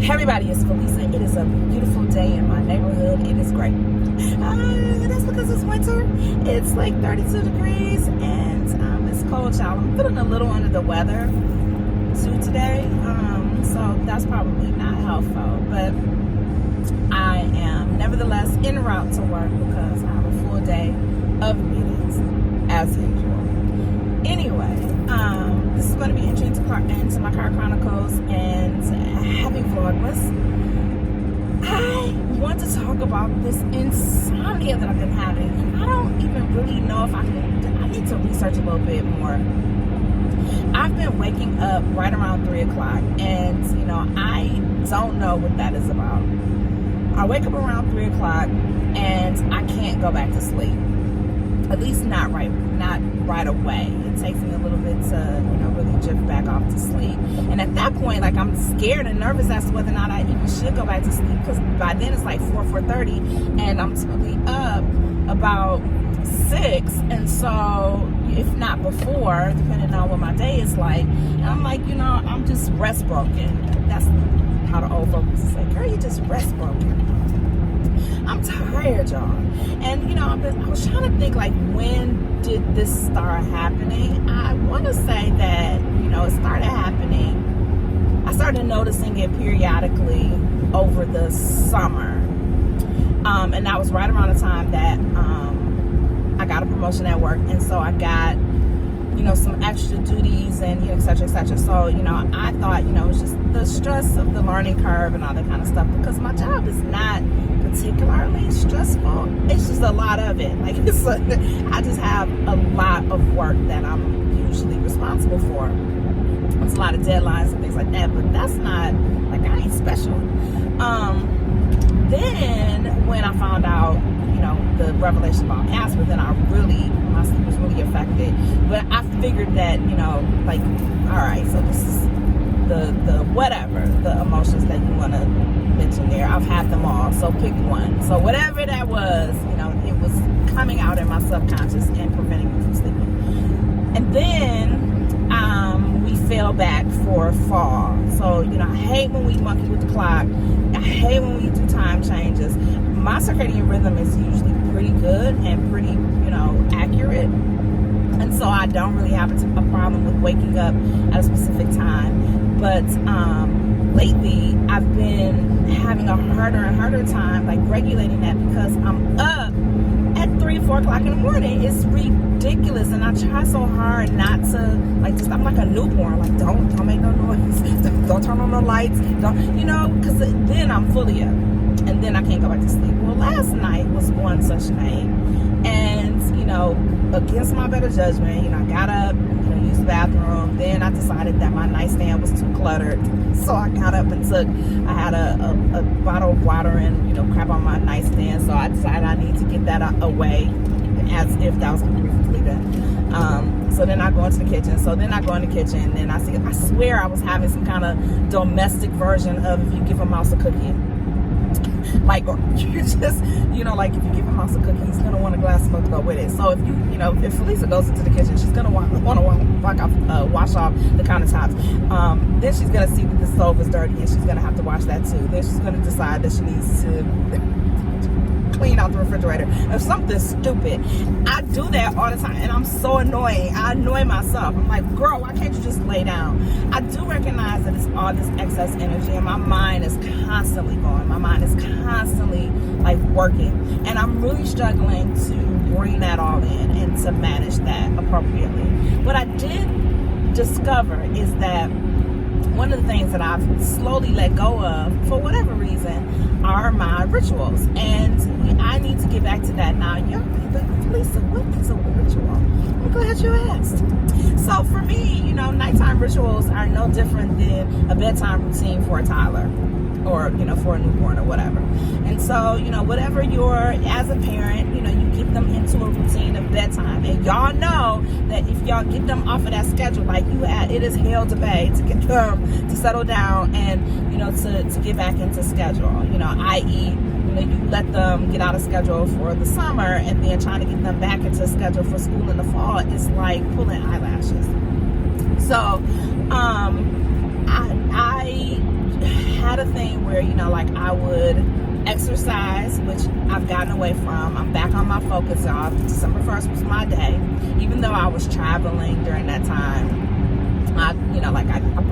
Everybody, it's Felisa. It is a beautiful day in my neighborhood. It is great. That's because it's winter. It's like 32 degrees and it's cold, y'all. I'm feeling a little under the weather too today. So that's probably not helpful. But I am nevertheless en route to work because I have a full day of meetings as usual. Anyway, this is going to be entry into my car chronicles and having Vlogmas. I want to talk about this insomnia that I've been having. I don't even really know if I need to research a little bit more. I've been waking up right around 3 o'clock and, I don't know what that is about. I wake up around 3 o'clock and I can't go back to sleep. At least not right away. It takes me a little bit to, really drift back off to sleep. And at that point, I'm scared and nervous as to whether or not I even should go back to sleep, because by then it's like 4:30 and I'm typically up about 6. And so, if not before, depending on what my day is like, and I'm like, I'm just rest broken. That's how the old folks say, girl, you just rest broken. I'm tired, y'all. And, I was trying to think, when did this start happening? I want to say that, it started happening. I started noticing it periodically over the summer. And that was right around the time that I got a promotion at work. And so I got, some extra duties and, et cetera, et cetera. So, I thought, it was just the stress of the learning curve and all that kind of stuff, because my job is not particularly stressful. It's just a lot of it. I just have a lot of work that I'm usually responsible for. It's a lot of deadlines and things like that, but that's not, I ain't special. Then when I found out, the revelation about Casper, then my sleep was really affected. But I figured that, all right, so this is the whatever, the emotions that you want to mention there. I've had them all, so pick one. So whatever that was, it was coming out in my subconscious and preventing me from sleeping. And then we fell back for fall. So, I hate when we monkey with the clock. I hate when we do time changes. My circadian rhythm is usually pretty good and pretty, accurate. And so I don't really have a problem with waking up at a specific time. But lately, I've been having a harder and harder time, regulating that, because I'm up at 3, 4 o'clock in the morning. It's ridiculous. And I try so hard not to, I'm like a newborn. Don't make no noise. Don't turn on the lights. Because then I'm fully up. And then I can't go back to sleep. Well, last night was one such night. And, against my better judgment, I got up, used the bathroom. Then I decided that my nightstand was too cluttered. So I got up and I had a bottle of water and, crap on my nightstand. So I decided I need to get that away, as if that was previously done. So then I go into the kitchen. So then I go in the kitchen and I swear I was having some kind of domestic version of if you give a mouse a cookie. Or you just, if you give a mouse a cookie, he's gonna want a glass of milk to go with it. So if if Felisa goes into the kitchen, she's gonna want to wash off the countertops. Then she's gonna see that the stove is dirty, and she's gonna have to wash that too. Then she's gonna decide that she needs to clean out the refrigerator or something stupid. I do that all the time, and I'm so annoying. I annoy myself. I'm like, girl, why can't you just lay down? I do recognize that it's all this excess energy, and my mind is constantly going. My mind is constantly working, and I'm really struggling to bring that all in and to manage that appropriately. What I did discover is that one of the things that I've slowly let go of, for whatever reason, are my rituals. And I need to get back to that now. You're like, Felisa, what is a ritual? I'm glad you asked. So for me, nighttime rituals are no different than a bedtime routine for a toddler, or, for a newborn or whatever. And so, whatever as a parent, you get them into a routine of bedtime. And y'all know that if y'all get them off of that schedule, it is hell to pay to get them to settle down and, to get back into schedule, i.e., you let them get out of schedule for the summer, and then trying to get them back into schedule for school in the fall is like pulling eyelashes. So, I not a thing where, you know, like I would exercise, which I've gotten away from. I'm back on my focus off. December 1st was my day. Even though I was traveling during that time, I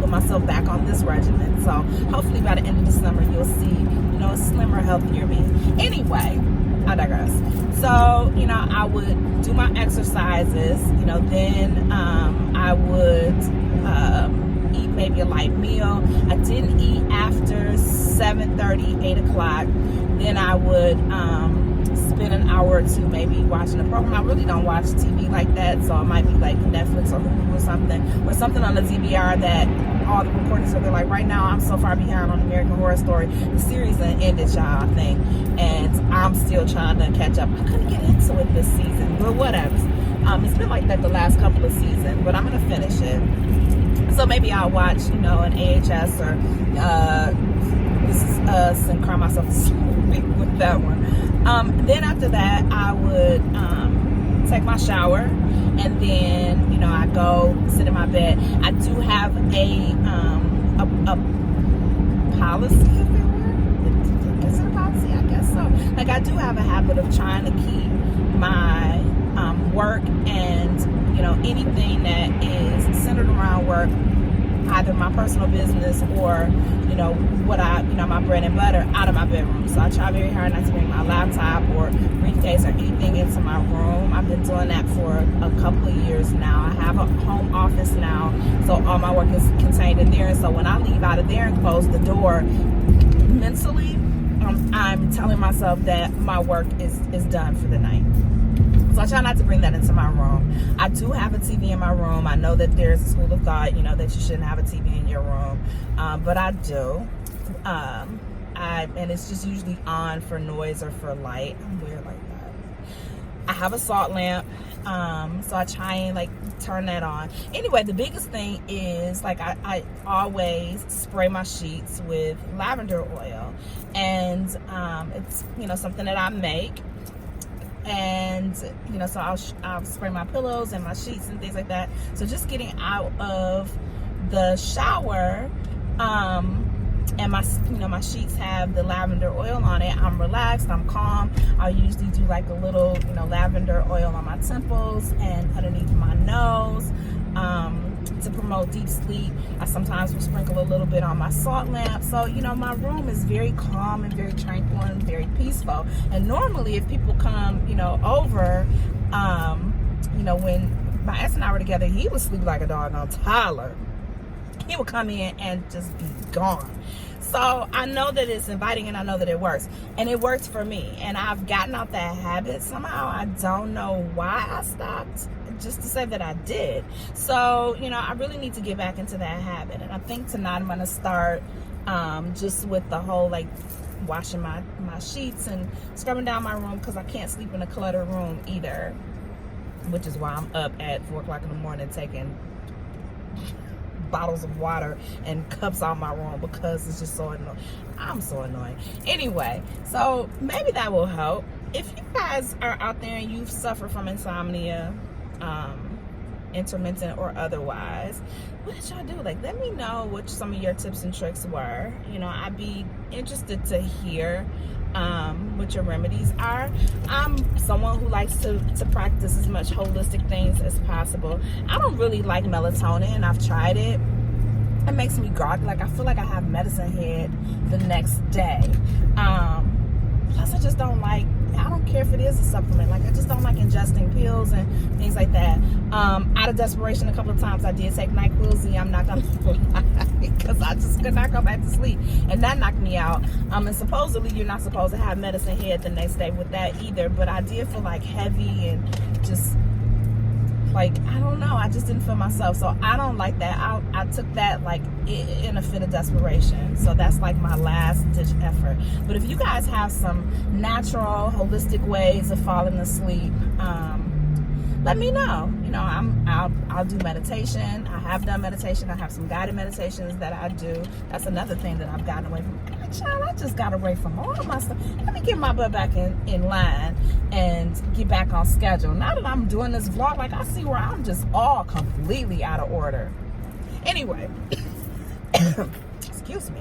put myself back on this regimen. So hopefully by the end of the summer, you'll see, you know, a slimmer, healthier me. Anyway, I digress. So, you know, I would do my exercises, you know, then I would eat maybe a light meal. I didn't eat after 7:30, 8 o'clock. Then I would spend an hour or two maybe watching a program. I really don't watch TV like that, so it might be like Netflix or Hulu or something on the DVR that all the recordings are there. Like right now, I'm so far behind on American Horror Story. The series ended, y'all, I think, and I'm still trying to catch up. I couldn't get into it this season, but whatever. It's been like that the last couple of seasons, but I'm gonna finish it. So maybe I'll watch, you know, an AHS or This Is Us and cry myself to sleep with that one. Then after that, I would take my shower, and then, you know, I go sit in my bed. I do have a policy, if it were. Is it a policy? I guess so. Like, I do have a habit of trying to keep my work and, you know, anything that is centered around work, either my personal business or, you know, my bread and butter, out of my bedroom. So I try very hard not to bring my laptop or briefcase or anything into my room. I've been doing that for a couple of years now. I have a home office now, so all my work is contained in there. And so when I leave out of there and close the door, mentally, I'm telling myself that my work is done for the night. So I try not to bring that into my room. I do have a TV in my room. I know that there's a school of thought, you know, that you shouldn't have a TV in your room, but I do. And it's just usually on for noise or for light. I'm weird like that. I have a salt lamp, so I try and like turn that on. Anyway, the biggest thing is like I always spray my sheets with lavender oil, and it's, you know, something that I make. And, you know, so I'll spray my pillows and my sheets and things like that. So just getting out of the shower, and my sheets have the lavender oil on it, I'm relaxed, I'm calm. I'll usually do like a little, you know, lavender oil on my temples and underneath my nose, to promote deep sleep. I sometimes will sprinkle a little bit on my salt lamp. So, you know, my room is very calm and very tranquil and very peaceful. And normally if people come, you know, over, you know, when my ex and I were together, he would sleep like a dog on Tyler. He would come in and just be gone. So I know that it's inviting, and I know that it works, and it works for me. And I've gotten out that habit somehow. I don't know why I stopped, just to say that I did. So, you know, I really need to get back into that habit. And I think tonight I'm going to start just with the whole, like, washing my sheets and scrubbing down my room, because I can't sleep in a cluttered room either, which is why I'm up at 4 o'clock in the morning taking bottles of water and cups out my room, because it's just so annoying. I'm so annoying. Anyway, so maybe that will help. If you guys are out there and you suffer from insomnia, intermittent or otherwise, what did y'all do? Like, let me know what some of your tips and tricks were. You know, I'd be interested to hear what your remedies are. I'm someone who likes to practice as much holistic things as possible. I don't really like melatonin. I've tried it. It makes me groggy. Like, I feel like I have medicine head the next day. Plus, I just don't like, I don't care if it is a supplement. Like, I just don't like ingesting pills and things like that. Out of desperation, a couple of times I did take NyQuil. I'm not gonna lie, because I just could not go back to sleep, and that knocked me out. And supposedly you're not supposed to have medicine head the next day with that either. But I did feel like heavy and just like, I don't know, I just didn't feel myself. So I don't like that. I took that like in a fit of desperation. So that's like my last ditch effort. But if you guys have some natural, holistic ways of falling asleep, let me know. You know, I'll do meditation. I have done meditation. I have some guided meditations that I do. That's another thing that I've gotten away from. Child, I just got away from all of my stuff. Let me get my butt back in line and get back on schedule. Now that I'm doing this vlog, like, I see where I'm just all completely out of order. Anyway, excuse me.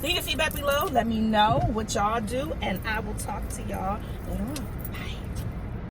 Leave your feedback below. Let me know what y'all do, and I will talk to y'all later on. Bye.